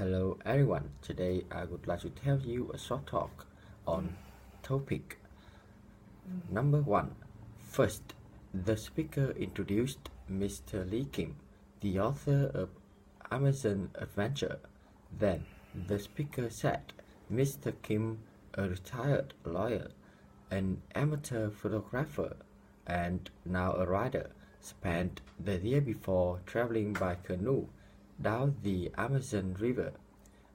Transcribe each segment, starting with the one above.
Hello everyone, today I would like to tell you a short talk on topic number 1. First, the speaker introduced Mr. Lee Kim, the author of Amazon Adventure. Then, the speaker said Mr. Kim, a retired lawyer, an amateur photographer, and now a writer, spent the year before traveling by canoe down the Amazon River.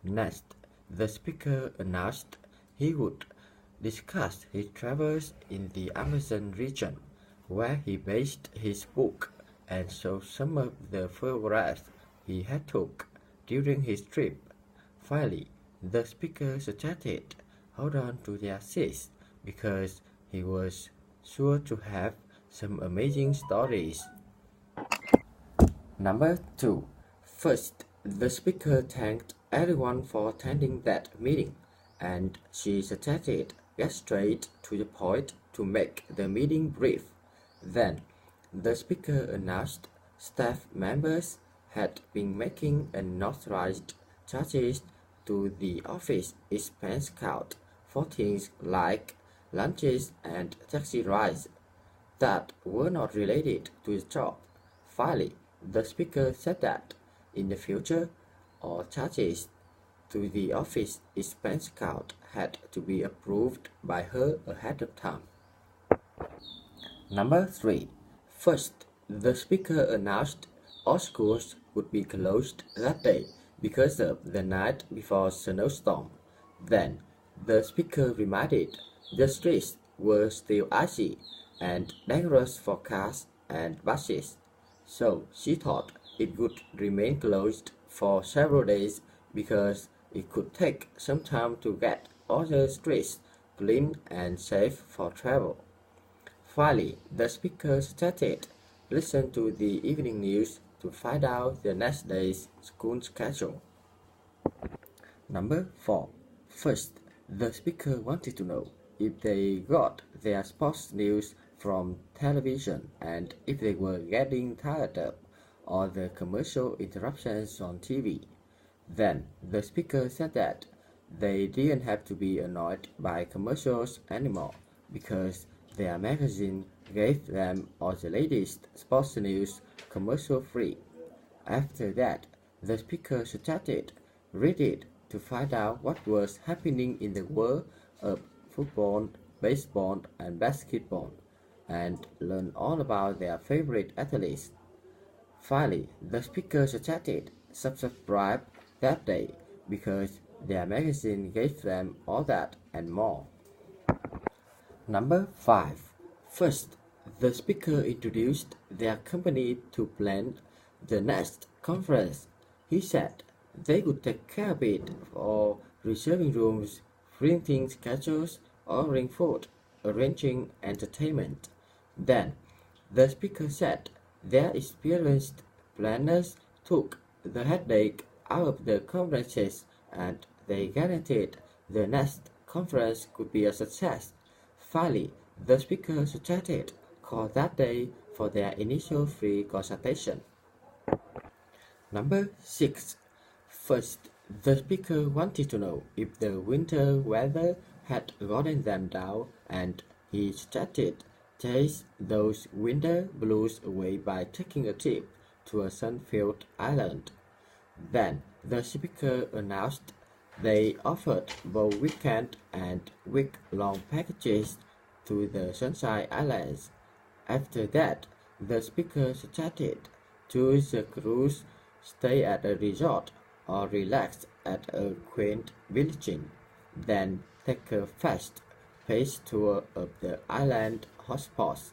Next, the speaker announced he would discuss his travels in the Amazon region, where he based his book, and show some of the photographs he had took during his trip. Finally, the speaker suggested hold on to their seats because he was sure to have some amazing stories. Number 2. First, the speaker thanked everyone for attending that meeting, and she suggested get straight to the point to make the meeting brief. Then, the speaker announced staff members had been making unauthorized charges to the office expense account for things like lunches and taxi rides that were not related to his job. Finally, the speaker said that in the future, all charges to the office expense account had to be approved by her ahead of time. Number 3. First, the speaker announced all schools would be closed that day because of the night before snowstorm. Then, the speaker reminded the streets were still icy and dangerous for cars and buses, so she thought it would remain closed for several days because it could take some time to get all the streets clean and safe for travel. Finally, the speaker suggested listen to the evening news to find out the next day's school schedule. Number 4. First, the speaker wanted to know if they got their sports news from television and if they were getting tired of all the commercial interruptions on TV. Then the speaker said that they didn't have to be annoyed by commercials anymore because their magazine gave them all the latest sports news commercial free. After that, the speaker suggested read it to find out what was happening in the world of football, baseball, and basketball, and learn all about their favorite athletes. Finally, the speaker suggested subscribe that day because their magazine gave them all that and more. Number 5. First, the speaker introduced their company to plan the next conference. He said they would take care of it for reserving rooms, printing schedules, ordering food, arranging entertainment. Then, the speaker said their experienced planners took the headache out of the conferences and they guaranteed the next conference could be a success. Finally, the speaker suggested call that day for their initial free consultation. Number 6. First, the speaker wanted to know if the winter weather had gotten them down, and he suggested chase those winter blues away by taking a trip to a sun-filled island. Then the speaker announced they offered both weekend and week-long packages to the Sunshine Islands. After that, the speaker suggested choose a cruise, stay at a resort, or relax at a quaint village. Then take a fast-paced tour of the island hotspots,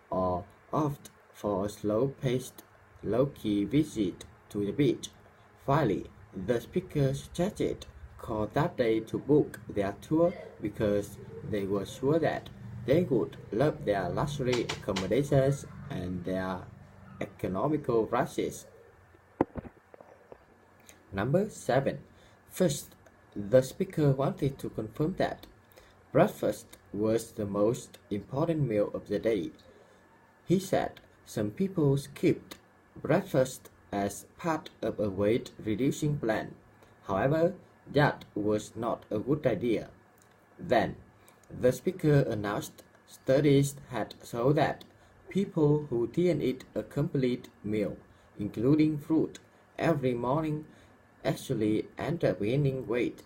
or opt for a slow-paced, low-key visit to the beach. Finally, the speaker suggested call that day to book their tour because they were sure that they would love their luxury accommodations and their economical prices. Number 7. First, the speaker wanted to confirm that breakfast was the most important meal of the day. He said some people skipped breakfast as part of a weight reducing plan. However, that was not a good idea. Then, the speaker announced studies had shown that people who didn't eat a complete meal, including fruit, every morning actually end up gaining weight.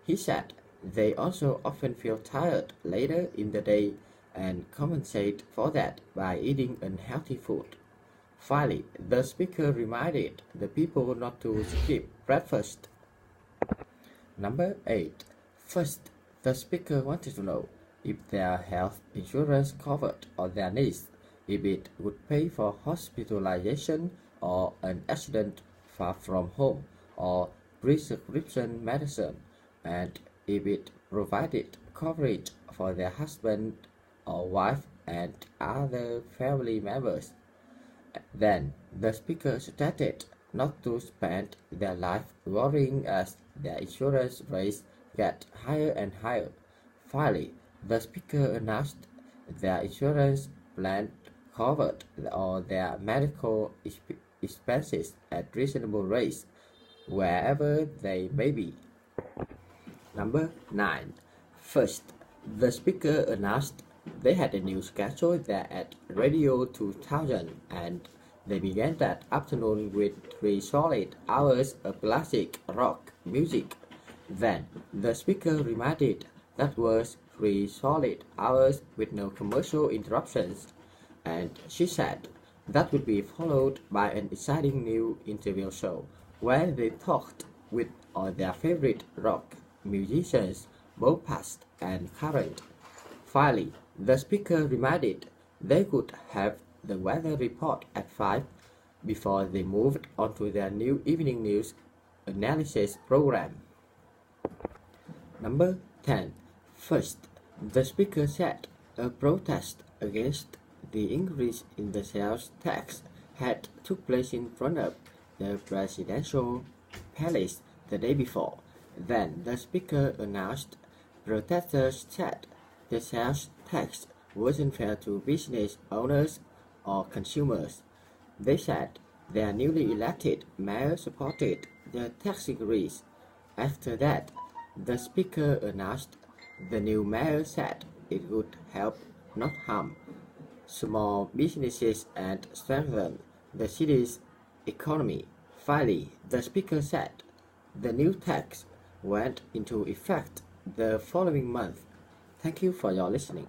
He said they also often feel tired later in the day and compensate for that by eating unhealthy food. Finally, the speaker reminded the people not to skip breakfast. Number 8. First, the speaker wanted to know if their health insurance covered all their needs, if it would pay for hospitalization or an accident far from home, or prescription medicine, and if it provided coverage for their husband or wife and other family members. Then the speaker suggested not to spend their life worrying as their insurance rates get higher and higher. Finally, the speaker announced their insurance plan covered all their medical expenses at reasonable rates, wherever they may be. Number 9. First, the speaker announced they had a new schedule there at Radio 2000, and they began that afternoon with 3 solid hours of classic rock music. Then, the speaker reminded that was 3 solid hours with no commercial interruptions, and she said that would be followed by an exciting new interview show where they talked with all their favorite rock musicians, both past and current. Finally, the speaker reminded they could have the weather report at 5 before they moved on to their new evening news analysis program. Number 10. First, the speaker said a protest against the increase in the sales tax had took place in front of the presidential palace the day before. Then the speaker announced protesters said the sales tax wasn't fair to business owners or consumers. They said their newly elected mayor supported the tax increase. After that, the speaker announced the new mayor said it would help, not harm, small businesses and strengthen the city's economy. Finally, the speaker said the new tax went into effect the following month. Thank you for your listening.